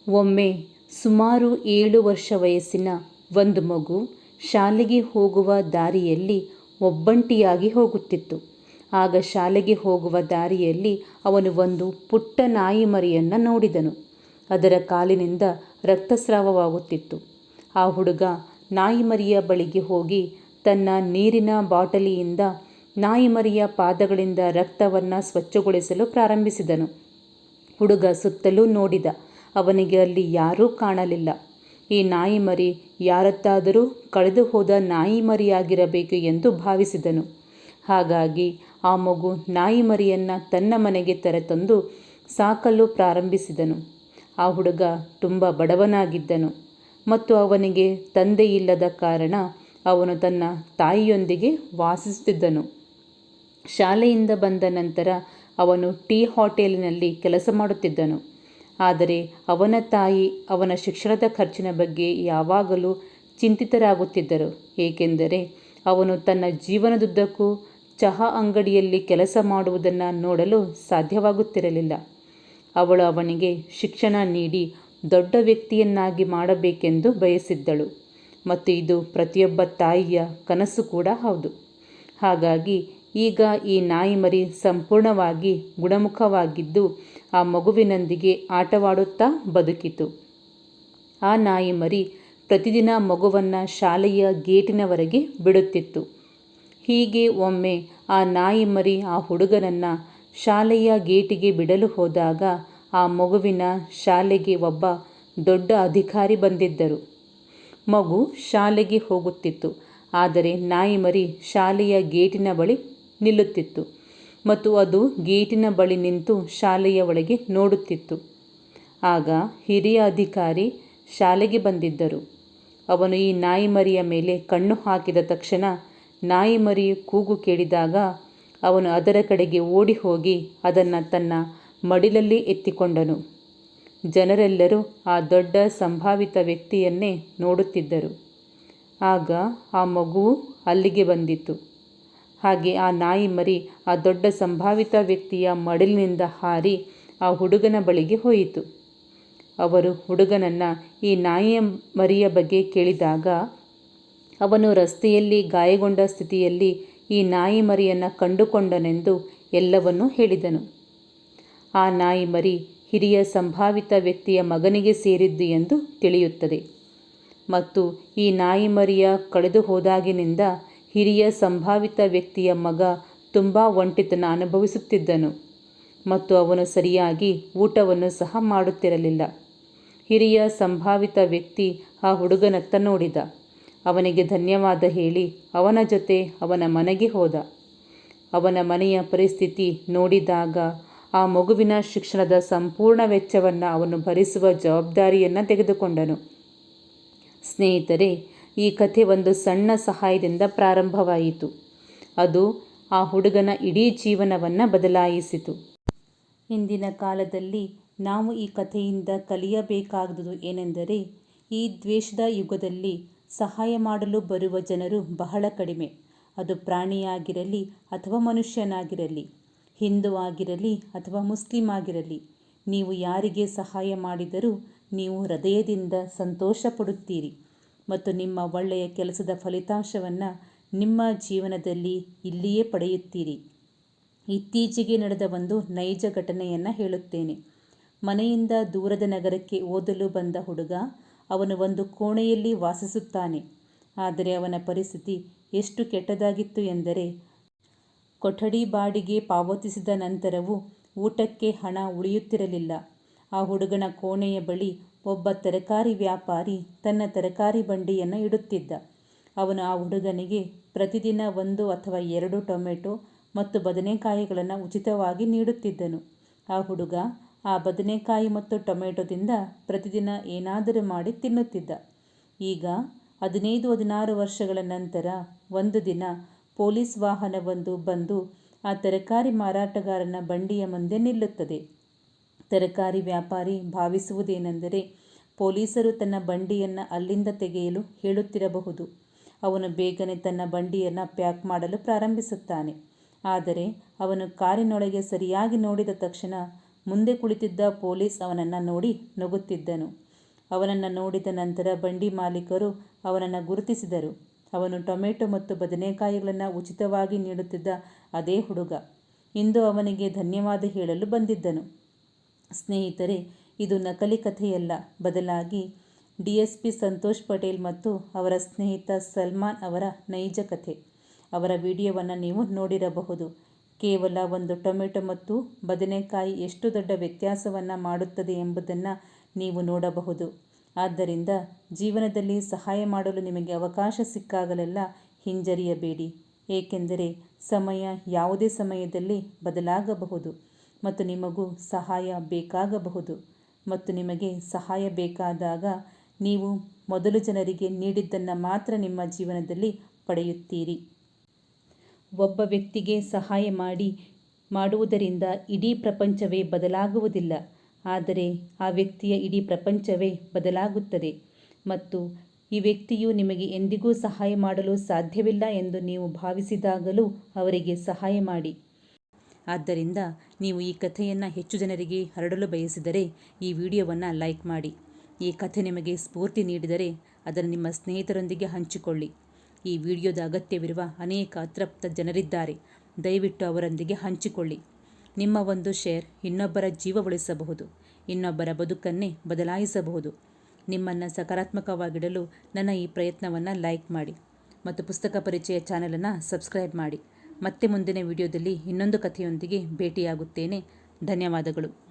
ಒಮ್ಮೆ ಸುಮಾರು 7 ವರ್ಷ ವಯಸ್ಸಿನ ಒಂದು ಮಗು ಶಾಲೆಗೆ ಹೋಗುವ ದಾರಿಯಲ್ಲಿ ಒಬ್ಬಂಟಿಯಾಗಿ ಹೋಗುತ್ತಿತ್ತು. ಆಗ ಶಾಲೆಗೆ ಹೋಗುವ ದಾರಿಯಲ್ಲಿ ಅವನು ಒಂದು ಪುಟ್ಟ ನಾಯಿ ಮರಿಯನ್ನು ನೋಡಿದನು. ಅದರ ಕಾಲಿನಿಂದ ರಕ್ತಸ್ರಾವವಾಗುತ್ತಿತ್ತು. ಆ ಹುಡುಗ ನಾಯಿ ಮರಿಯ ಬಳಿಗೆ ಹೋಗಿ ತನ್ನ ನೀರಿನ ಬಾಟಲಿಯಿಂದ ನಾಯಿ ಮರಿಯ ಪಾದಗಳಿಂದ ರಕ್ತವನ್ನು ಸ್ವಚ್ಛಗೊಳಿಸಲು ಪ್ರಾರಂಭಿಸಿದನು. ಹುಡುಗ ಸುತ್ತಲೂ ನೋಡಿದ. ಅವನಿಗೆ ಅಲ್ಲಿ ಯಾರೂ ಕಾಣಲಿಲ್ಲ. ಈ ನಾಯಿ ಮರಿ ಯಾರತ್ತಾದರೂ ಕಳೆದು ಹೋದ ನಾಯಿ ಮರಿಯಾಗಿರಬೇಕು ಎಂದು ಭಾವಿಸಿದನು. ಹಾಗಾಗಿ ಆ ಮಗು ನಾಯಿ ಮರಿಯನ್ನು ತನ್ನ ಮನೆಗೆ ಕರೆತಂದು ಸಾಕಲು ಪ್ರಾರಂಭಿಸಿದನು. ಆ ಹುಡುಗ ತುಂಬ ಬಡವನಾಗಿದ್ದನು ಮತ್ತು ಅವನಿಗೆ ತಂದೆಯಿಲ್ಲದ ಕಾರಣ ಅವನು ತನ್ನ ತಾಯಿಯೊಂದಿಗೆ ವಾಸಿಸುತ್ತಿದ್ದನು. ಶಾಲೆಯಿಂದ ಬಂದ ನಂತರ ಅವನು ಟೀ ಹೋಟೆಲಿನಲ್ಲಿ ಕೆಲಸ ಮಾಡುತ್ತಿದ್ದನು. ಆದರೆ ಅವನ ತಾಯಿ ಅವನ ಶಿಕ್ಷಣದ ಖರ್ಚಿನ ಬಗ್ಗೆ ಯಾವಾಗಲೂ ಚಿಂತಿತರಾಗುತ್ತಿದ್ದರು. ಏಕೆಂದರೆ ಅವನು ತನ್ನ ಜೀವನದುದ್ದಕ್ಕೂ ಚಹಾ ಅಂಗಡಿಯಲ್ಲಿ ಕೆಲಸ ಮಾಡುವುದನ್ನು ನೋಡಲು ಸಾಧ್ಯವಾಗುತ್ತಿರಲಿಲ್ಲ. ಅವಳು ಅವನಿಗೆ ಶಿಕ್ಷಣ ನೀಡಿ ದೊಡ್ಡ ವ್ಯಕ್ತಿಯನ್ನಾಗಿ ಮಾಡಬೇಕೆಂದು ಬಯಸಿದ್ದಳು ಮತ್ತು ಇದು ಪ್ರತಿಯೊಬ್ಬ ತಾಯಿಯ ಕನಸು ಕೂಡ ಹೌದು. ಹಾಗಾಗಿ ಈಗ ಈ ನಾಯಿ ಮರಿ ಸಂಪೂರ್ಣವಾಗಿ ಗುಣಮುಖವಾಗಿದ್ದು ಆ ಮಗುವಿನೊಂದಿಗೆ ಆಟವಾಡುತ್ತಾ ಬದುಕಿತು. ಆ ನಾಯಿ ಮರಿ ಪ್ರತಿದಿನ ಮಗುವನ್ನು ಶಾಲೆಯ ಗೇಟಿನವರೆಗೆ ಬಿಡುತ್ತಿತ್ತು. ಹೀಗೆ ಒಮ್ಮೆ ಆ ನಾಯಿ ಮರಿ ಆ ಹುಡುಗನನ್ನು ಶಾಲೆಯ ಗೇಟಿಗೆ ಬಿಡಲು ಹೋದಾಗ ಆ ಮಗುವಿನ ಶಾಲೆಗೆ ಒಬ್ಬ ದೊಡ್ಡ ಅಧಿಕಾರಿ ಬಂದಿದ್ದರು. ಮಗು ಶಾಲೆಗೆ ಹೋಗುತ್ತಿತ್ತು, ಆದರೆ ನಾಯಿ ಮರಿ ಶಾಲೆಯ ಗೇಟಿನ ಬಳಿ ನಿಲ್ಲುತ್ತಿತ್ತು ಮತ್ತು ಅದು ಗೇಟಿನ ಬಳಿ ನಿಂತು ಶಾಲೆಯ ಒಳಗೆ ನೋಡುತ್ತಿತ್ತು. ಆಗ ಹಿರಿಯ ಅಧಿಕಾರಿ ಶಾಲೆಗೆ ಬಂದಿದ್ದರು. ಅವನು ಈ ನಾಯಿ ಮರಿಯ ಮೇಲೆ ಕಣ್ಣು ಹಾಕಿದ ತಕ್ಷಣ ನಾಯಿ ಮರಿಯ ಕೂಗು ಕೇಳಿದಾಗ ಅವನು ಅದರ ಕಡೆಗೆ ಓಡಿ ಹೋಗಿ ಅದನ್ನು ತನ್ನ ಮಡಿಲಲ್ಲಿ ಎತ್ತಿಕೊಂಡನು. ಜನರೆಲ್ಲರೂ ಆ ದೊಡ್ಡ ಸಂಭಾವಿತ ವ್ಯಕ್ತಿಯನ್ನೇ ನೋಡುತ್ತಿದ್ದರು. ಆಗ ಆ ಮಗುವು ಅಲ್ಲಿಗೆ ಬಂದಿತು. ಹಾಗೆ ಆ ನಾಯಿ ಮರಿ ಆ ದೊಡ್ಡ ಸಂಭಾವಿತ ವ್ಯಕ್ತಿಯ ಮಡಿಲಿನಿಂದ ಹಾರಿ ಆ ಹುಡುಗನ ಬಳಿಗೆ ಹೋಯಿತು. ಅವರು ಹುಡುಗನನ್ನು ಈ ನಾಯಿಯ ಮರಿಯ ಬಗ್ಗೆ ಕೇಳಿದಾಗ ಅವನು ರಸ್ತೆಯಲ್ಲಿ ಗಾಯಗೊಂಡ ಸ್ಥಿತಿಯಲ್ಲಿ ಈ ನಾಯಿ ಮರಿಯನ್ನು ಕಂಡುಕೊಂಡನೆಂದು ಎಲ್ಲವನ್ನೂ ಹೇಳಿದನು. ಆ ನಾಯಿ ಮರಿ ಹಿರಿಯ ಸಂಭಾವಿತ ವ್ಯಕ್ತಿಯ ಮಗನಿಗೆ ಸೇರಿದ್ದು ಎಂದು ತಿಳಿಯುತ್ತದೆ ಮತ್ತು ಈ ನಾಯಿ ಮರಿಯ ಕಳೆದು ಹೋದಾಗಿನಿಂದ ಹಿರಿಯ ಸಂಭಾವಿತ ವ್ಯಕ್ತಿಯ ಮಗ ತುಂಬ ಒಂಟಿತನ ಅನುಭವಿಸುತ್ತಿದ್ದನು ಮತ್ತು ಅವನು ಸರಿಯಾಗಿ ಊಟವನ್ನು ಸಹ ಮಾಡುತ್ತಿರಲಿಲ್ಲ. ಹಿರಿಯ ಸಂಭಾವಿತ ವ್ಯಕ್ತಿ ಆ ಹುಡುಗನತ್ತ ನೋಡಿದ. ಅವನಿಗೆ ಧನ್ಯವಾದ ಹೇಳಿ ಅವನ ಜೊತೆ ಅವನ ಮನೆಗೆ ಹೋದ. ಅವನ ಮನೆಯ ಪರಿಸ್ಥಿತಿ ನೋಡಿದಾಗ ಆ ಮಗುವಿನ ಶಿಕ್ಷಣದ ಸಂಪೂರ್ಣ ವೆಚ್ಚವನ್ನು ಅವನು ಭರಿಸುವ ಜವಾಬ್ದಾರಿಯನ್ನು ತೆಗೆದುಕೊಂಡನು. ಸ್ನೇಹಿತರೆ, ಈ ಕಥೆ ಒಂದು ಸಣ್ಣ ಸಹಾಯದಿಂದ ಪ್ರಾರಂಭವಾಯಿತು. ಅದು ಆ ಹುಡುಗನ ಇಡೀ ಜೀವನವನ್ನು ಬದಲಾಯಿಸಿತು. ಇಂದಿನ ಕಾಲದಲ್ಲಿ ನಾವು ಈ ಕಥೆಯಿಂದ ಕಲಿಯಬೇಕಾದುದು ಏನೆಂದರೆ, ಈ ದ್ವೇಷದ ಯುಗದಲ್ಲಿ ಸಹಾಯ ಮಾಡಲು ಬರುವ ಜನರು ಬಹಳ ಕಡಿಮೆ. ಅದು ಪ್ರಾಣಿಯಾಗಿರಲಿ ಅಥವಾ ಮನುಷ್ಯನಾಗಿರಲಿ, ಹಿಂದೂ ಆಗಿರಲಿ ಅಥವಾ ಮುಸ್ಲಿಂ ಆಗಿರಲಿ, ನೀವು ಯಾರಿಗೆ ಸಹಾಯ ಮಾಡಿದರೂ ನೀವು ಹೃದಯದಿಂದ ಸಂತೋಷ ಪಡುತ್ತೀರಿ ಮತ್ತು ನಿಮ್ಮ ಒಳ್ಳೆಯ ಕೆಲಸದ ಫಲಿತಾಂಶವನ್ನು ನಿಮ್ಮ ಜೀವನದಲ್ಲಿ ಇಲ್ಲಿಯೇ ಪಡೆಯುತ್ತೀರಿ. ಇತ್ತೀಚೆಗೆ ನಡೆದ ಒಂದು ನೈಜ ಘಟನೆಯನ್ನು ಹೇಳುತ್ತೇನೆ. ಮನೆಯಿಂದ ದೂರದ ನಗರಕ್ಕೆ ಓದಲು ಬಂದ ಹುಡುಗ. ಅವನು ಒಂದು ಕೋಣೆಯಲ್ಲಿ ವಾಸಿಸುತ್ತಾನೆ. ಆದರೆ ಅವನ ಪರಿಸ್ಥಿತಿ ಎಷ್ಟು ಕೆಟ್ಟದಾಗಿತ್ತು ಎಂದರೆ, ಕೊಠಡಿ ಬಾಡಿಗೆ ಪಾವತಿಸಿದ ನಂತರವೂ ಊಟಕ್ಕೆ ಹಣ ಉಳಿಯುತ್ತಿರಲಿಲ್ಲ. ಆ ಹುಡುಗನ ಕೋಣೆಯ ಬಳಿ ಒಬ್ಬ ತರಕಾರಿ ವ್ಯಾಪಾರಿ ತನ್ನ ತರಕಾರಿ ಬಂಡಿಯನ್ನು ಇಡುತ್ತಿದ್ದ. ಅವನು ಆ ಹುಡುಗನಿಗೆ ಪ್ರತಿದಿನ 1 ಅಥವಾ 2 ಟೊಮೆಟೊ ಮತ್ತು ಬದನೆಕಾಯಿಗಳನ್ನು ಉಚಿತವಾಗಿ ನೀಡುತ್ತಿದ್ದನು. ಆ ಹುಡುಗ ಆ ಬದನೆಕಾಯಿ ಮತ್ತು ಟೊಮೆಟೊದಿಂದ ಪ್ರತಿದಿನ ಏನಾದರೂ ಮಾಡಿ ತಿನ್ನುತ್ತಿದ್ದ. ಈಗ 15-16 ವರ್ಷಗಳ ನಂತರ ಒಂದು ದಿನ ಪೊಲೀಸ್ ವಾಹನವೊಂದು ಬಂದು ಆ ತರಕಾರಿ ಮಾರಾಟಗಾರನ ಬಂಡಿಯ ಮುಂದೆ ನಿಲ್ಲುತ್ತದೆ. ತರಕಾರಿ ವ್ಯಾಪಾರಿ ಭಾವಿಸುವುದೇನೆಂದರೆ, ಪೊಲೀಸರು ತನ್ನ ಬಂಡಿಯನ್ನು ಅಲ್ಲಿಂದ ತೆಗೆಯಲು ಹೇಳುತ್ತಿರಬಹುದು. ಅವನು ಬೇಗನೆ ತನ್ನ ಬಂಡಿಯನ್ನು ಪ್ಯಾಕ್ ಮಾಡಲು ಪ್ರಾರಂಭಿಸುತ್ತಾನೆ. ಆದರೆ ಅವನು ಕಾರಿನೊಳಗೆ ಸರಿಯಾಗಿ ನೋಡಿದ ತಕ್ಷಣ ಮುಂದೆ ಕುಳಿತಿದ್ದ ಪೊಲೀಸ್ ಅವನನ್ನು ನೋಡಿ ನಗುತ್ತಿದ್ದನು. ಅವನನ್ನು ನೋಡಿದ ನಂತರ ಬಂಡಿ ಮಾಲೀಕರು ಅವನನ್ನು ಗುರುತಿಸಿದರು. ಅವನು ಟೊಮೆಟೊ ಮತ್ತು ಬದನೆಕಾಯಿಗಳನ್ನು ಉಚಿತವಾಗಿ ನೀಡುತ್ತಿದ್ದ ಅದೇ ಹುಡುಗ. ಇಂದು ಅವನಿಗೆ ಧನ್ಯವಾದ ಹೇಳಲು ಬಂದಿದ್ದನು. ಸ್ನೇಹಿತರೆ, ಇದು ನಕಲಿ ಕಥೆಯಲ್ಲ, ಬದಲಾಗಿ DSP ಸಂತೋಷ್ ಪಟೇಲ್ ಮತ್ತು ಅವರ ಸ್ನೇಹಿತ ಸಲ್ಮಾನ್ ಅವರ ನೈಜ ಕಥೆ. ಅವರ ವಿಡಿಯೋವನ್ನು ನೀವು ನೋಡಿರಬಹುದು. ಕೇವಲ ಒಂದು ಟೊಮೆಟೊ ಮತ್ತು ಬದನೆಕಾಯಿ ಎಷ್ಟು ದೊಡ್ಡ ವ್ಯತ್ಯಾಸವನ್ನು ಮಾಡುತ್ತದೆ ಎಂಬುದನ್ನು ನೀವು ನೋಡಬಹುದು. ಆದ್ದರಿಂದ ಜೀವನದಲ್ಲಿ ಸಹಾಯ ಮಾಡಲು ನಿಮಗೆ ಅವಕಾಶ ಸಿಕ್ಕಾಗಲೆಲ್ಲ ಹಿಂಜರಿಯಬೇಡಿ, ಏಕೆಂದರೆ ಸಮಯ ಯಾವುದೇ ಸಮಯದಲ್ಲಿ ಬದಲಾಗಬಹುದು ಮತ್ತು ನಿಮಗೂ ಸಹಾಯ ಬೇಕಾಗಬಹುದು. ಮತ್ತು ನಿಮಗೆ ಸಹಾಯ ಬೇಕಾದಾಗ ನೀವು ಮೊದಲು ಜನರಿಗೆ ನೀಡಿದ್ದನ್ನು ಮಾತ್ರ ನಿಮ್ಮ ಜೀವನದಲ್ಲಿ ಪಡೆಯುತ್ತೀರಿ. ಒಬ್ಬ ವ್ಯಕ್ತಿಗೆ ಸಹಾಯ ಮಾಡುವುದರಿಂದ ಇಡೀ ಪ್ರಪಂಚವೇ ಬದಲಾಗುವುದಿಲ್ಲ, ಆದರೆ ಆ ವ್ಯಕ್ತಿಯ ಇಡೀ ಪ್ರಪಂಚವೇ ಬದಲಾಗುತ್ತದೆ. ಮತ್ತು ಈ ವ್ಯಕ್ತಿಯು ನಿಮಗೆ ಎಂದಿಗೂ ಸಹಾಯ ಮಾಡಲು ಸಾಧ್ಯವಿಲ್ಲ ಎಂದು ನೀವು ಭಾವಿಸಿದಾಗಲೂ ಅವರಿಗೆ ಸಹಾಯ ಮಾಡಿ. ಆದ್ದರಿಂದ ನೀವು ಈ ಕಥೆಯನ್ನು ಹೆಚ್ಚು ಜನರಿಗೆ ಹರಡಲು ಬಯಸಿದರೆ ಈ ವಿಡಿಯೋವನ್ನು ಲೈಕ್ ಮಾಡಿ. ಈ ಕಥೆ ನಿಮಗೆ ಸ್ಫೂರ್ತಿ ನೀಡಿದರೆ ಅದನ್ನು ನಿಮ್ಮ ಸ್ನೇಹಿತರೊಂದಿಗೆ ಹಂಚಿಕೊಳ್ಳಿ. ಈ ವಿಡಿಯೋದ ಅಗತ್ಯವಿರುವ ಅನೇಕ ಅತೃಪ್ತ ಜನರಿದ್ದಾರೆ, ದಯವಿಟ್ಟು ಅವರೊಂದಿಗೆ ಹಂಚಿಕೊಳ್ಳಿ. ನಿಮ್ಮ ಒಂದು ಶೇರ್ ಇನ್ನೊಬ್ಬರ ಜೀವ ಉಳಿಸಬಹುದು, ಇನ್ನೊಬ್ಬರ ಬದುಕನ್ನೇ ಬದಲಾಯಿಸಬಹುದು. ನಿಮ್ಮನ್ನು ಸಕಾರಾತ್ಮಕವಾಗಿಡಲು ನನ್ನ ಈ ಪ್ರಯತ್ನವನ್ನು ಲೈಕ್ ಮಾಡಿ ಮತ್ತು ಪುಸ್ತಕ ಪರಿಚಯ ಚಾನಲನ್ನು ಸಬ್ಸ್ಕ್ರೈಬ್ ಮಾಡಿ. ಮತ್ತೆ ಮುಂದಿನ ವಿಡಿಯೋದಲ್ಲಿ ಇನ್ನೊಂದು ಕಥೆಯೊಂದಿಗೆ ಭೇಟಿಯಾಗುತ್ತೇನೆ. ಧನ್ಯವಾದಗಳು.